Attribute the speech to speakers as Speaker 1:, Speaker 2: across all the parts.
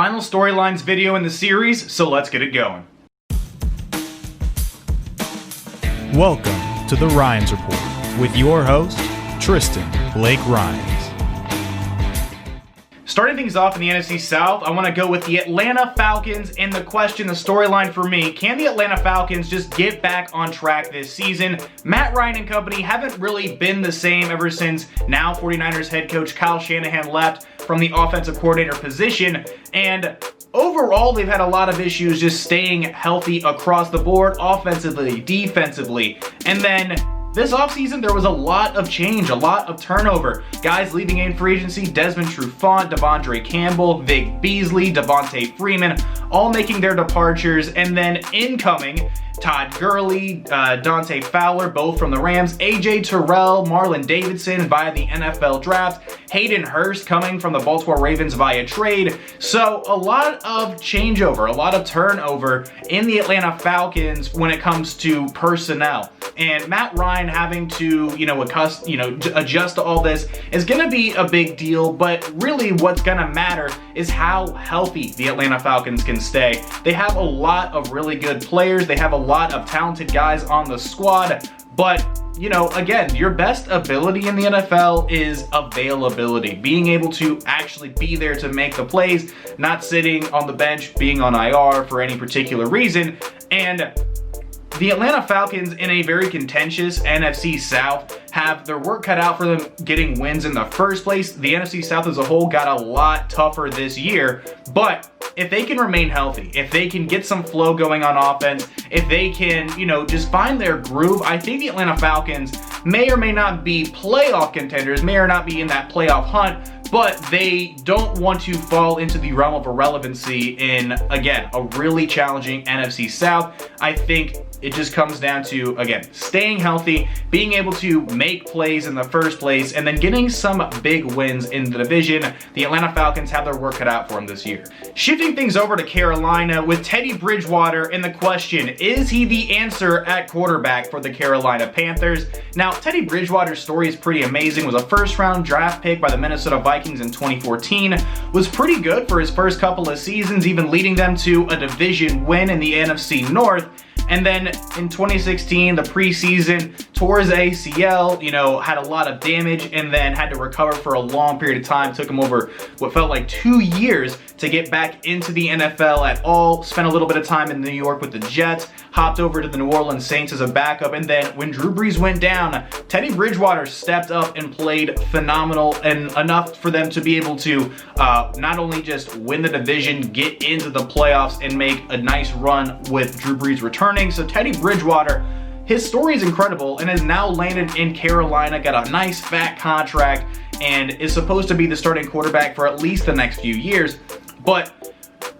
Speaker 1: final storylines video in the series, so let's get it going.
Speaker 2: Welcome to the Rines Report with your host, Tristan Blake Rines.
Speaker 1: Starting things off in the NFC South, I want to go with the Atlanta Falcons, and the storyline for me, can the Atlanta Falcons just get back on track this season? Matt Ryan and company haven't really been the same ever since now 49ers head coach Kyle Shanahan left from the offensive coordinator position, and overall they've had a lot of issues just staying healthy across the board, offensively, defensively, and then this offseason, there was a lot of change, a lot of turnover. Guys leaving in free agency, Desmond Trufant, Devondre Campbell, Vic Beasley, Devontae Freeman, all making their departures. And then incoming, Todd Gurley, Dante Fowler, both from the Rams, AJ Terrell, Marlon Davidson via the NFL draft, Hayden Hurst coming from the Baltimore Ravens via trade. So a lot of changeover, a lot of turnover in the Atlanta Falcons when it comes to personnel. And Matt Ryan having to, adjust to all this is going to be a big deal, but really what's going to matter is how healthy the Atlanta Falcons can stay. They have a lot of really good players. They have a lot of talented guys on the squad, but again, your best ability in the NFL is availability. Being able to actually be there to make the plays, not sitting on the bench, being on IR for any particular reason. And the Atlanta Falcons, in a very contentious NFC South, have their work cut out for them getting wins in the first place. The NFC South as a whole got a lot tougher this year, but if they can remain healthy, if they can get some flow going on offense, if they can, just find their groove, I think the Atlanta Falcons may or may not be playoff contenders, may or not be in that playoff hunt, but they don't want to fall into the realm of irrelevancy in, again, a really challenging NFC South. I think it just comes down to, again, staying healthy, being able to make plays in the first place, and then getting some big wins in the division. The Atlanta Falcons have their work cut out for them this year. Shifting things over to Carolina with Teddy Bridgewater, and the question, is he the answer at quarterback for the Carolina Panthers? Now, Teddy Bridgewater's story is pretty amazing. Was a first-round draft pick by the Minnesota Vikings in 2014. Was pretty good for his first couple of seasons, even leading them to a division win in the NFC North. And then in 2016, the preseason, tore his ACL, had a lot of damage, and then had to recover for a long period of time. Took him over what felt like 2 years to get back into the NFL at all. Spent a little bit of time in New York with the Jets, hopped over to the New Orleans Saints as a backup, and then when Drew Brees went down, Teddy Bridgewater stepped up and played phenomenal, and enough for them to be able to not only just win the division, get into the playoffs, and make a nice run with Drew Brees returning. So Teddy Bridgewater, his story is incredible and has now landed in Carolina, got a nice fat contract, and is supposed to be the starting quarterback for at least the next few years. But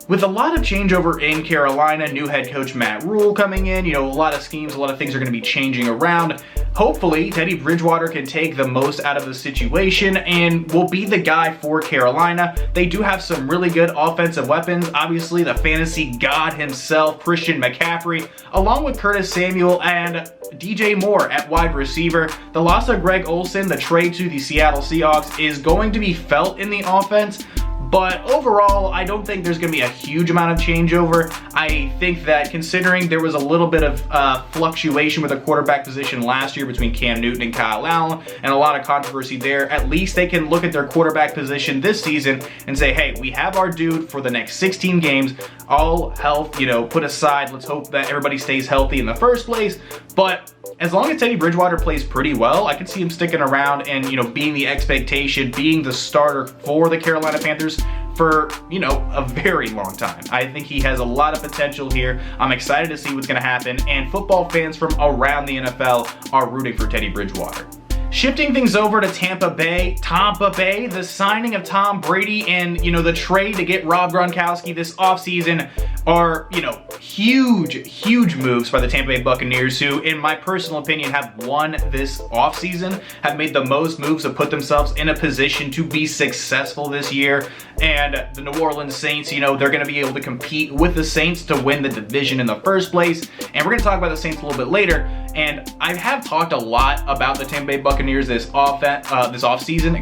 Speaker 1: with a lot of changeover in Carolina, new head coach Matt Rule coming in, a lot of schemes, a lot of things are going to be changing around. Hopefully, Teddy Bridgewater can take the most out of the situation and will be the guy for Carolina. They do have some really good offensive weapons. Obviously, the fantasy god himself, Christian McCaffrey, along with Curtis Samuel and DJ Moore at wide receiver. The loss of Greg Olsen, the trade to the Seattle Seahawks, is going to be felt in the offense. But overall, I don't think there's going to be a huge amount of changeover. I think that considering there was a little bit of fluctuation with the quarterback position last year between Cam Newton and Kyle Allen, and a lot of controversy there, at least they can look at their quarterback position this season and say, hey, we have our dude for the next 16 games. All health, put aside. Let's hope that everybody stays healthy in the first place. But as long as Teddy Bridgewater plays pretty well, I could see him sticking around and, being the expectation, being the starter for the Carolina Panthers for, a very long time. I think he has a lot of potential here. I'm excited to see what's going to happen, and football fans from around the NFL are rooting for Teddy Bridgewater. Shifting things over to Tampa Bay, the signing of Tom Brady and, the trade to get Rob Gronkowski this offseason are, huge moves by the Tampa Bay Buccaneers, who, in my personal opinion, have won this offseason, have made the most moves to put themselves in a position to be successful this year. And the New Orleans Saints, they're going to be able to compete with the Saints to win the division in the first place. And we're going to talk about the Saints a little bit later. And I have talked a lot about the Tampa Bay Buccaneers this offseason,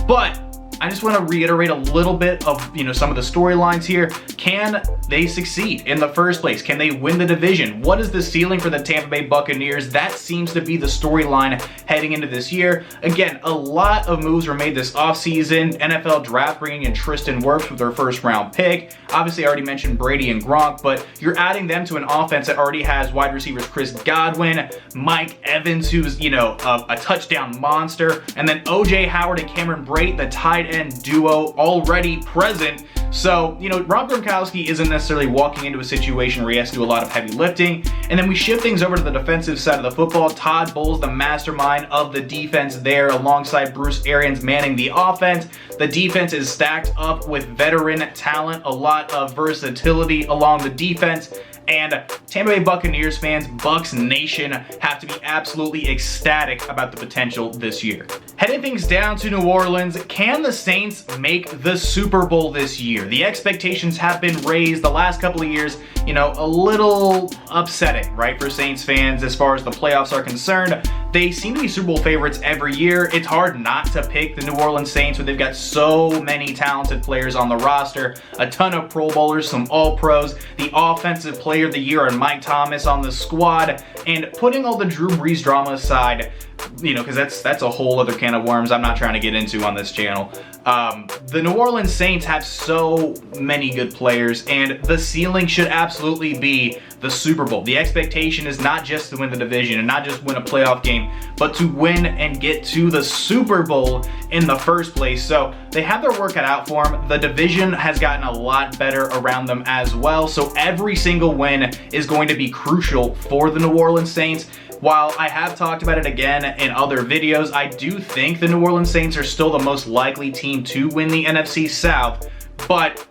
Speaker 1: but I just want to reiterate a little bit of, some of the storylines here. Can they succeed in the first place? Can they win the division? What is the ceiling for the Tampa Bay Buccaneers? That seems to be the storyline heading into this year. Again, a lot of moves were made this offseason. NFL draft bringing in Tristan with their first round pick. Obviously, I already mentioned Brady and Gronk, but you're adding them to an offense that already has wide receivers Chris Godwin, Mike Evans, who's, a touchdown monster, and then OJ Howard and Cameron Brate, the tight end duo already present. So, Rob Gronkowski isn't necessarily walking into a situation where he has to do a lot of heavy lifting. And then we shift things over to the defensive side of the football. Todd Bowles, the mastermind of the defense there, alongside Bruce Arians manning the offense. The defense is stacked up with veteran talent, a lot of versatility along the defense. And Tampa Bay Buccaneers fans, Bucs Nation, have to be absolutely ecstatic about the potential this year. Heading things down to New Orleans, can the Saints make the Super Bowl this year? The expectations have been raised the last couple of years, a little upsetting, right, for Saints fans as far as the playoffs are concerned. They seem to be Super Bowl favorites every year. It's hard not to pick the New Orleans Saints when they've got so many talented players on the roster, a ton of Pro Bowlers, some All-Pros, the offensive player of the year and Mike Thomas on the squad, and putting all the Drew Brees drama aside, because that's a whole other can of worms I'm not trying to get into on this channel. The New Orleans Saints have so many good players, and the ceiling should absolutely be the Super Bowl. The expectation is not just to win the division and not just win a playoff game, but to win and get to the Super Bowl in the first place. So they have their work cut out for them. The division has gotten a lot better around them as well. So every single win is going to be crucial for the New Orleans Saints. While I have talked about it again in other videos, I do think the New Orleans Saints are still the most likely team to win the NFC South, but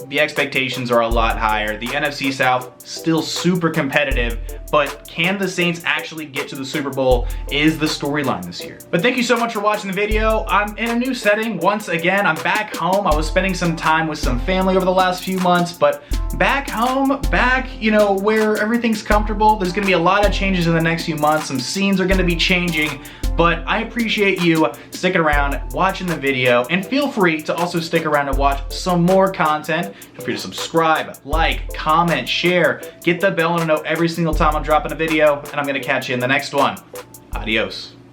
Speaker 1: the expectations are a lot higher. The NFC South still super competitive, but can the Saints actually get to the Super Bowl is the storyline this year. But thank you so much for watching the video. I'm in a new setting. Once again, I'm back home. I was spending some time with some family over the last few months, but back home, where everything's comfortable. There's gonna be a lot of changes in the next few months. Some scenes are gonna be changing, but I appreciate you sticking around, watching the video, and feel free to also stick around and watch some more content. Feel free to subscribe, like, comment, share, get the bell to know every single time I'm dropping a video, and I'm gonna catch you in the next one. Adios.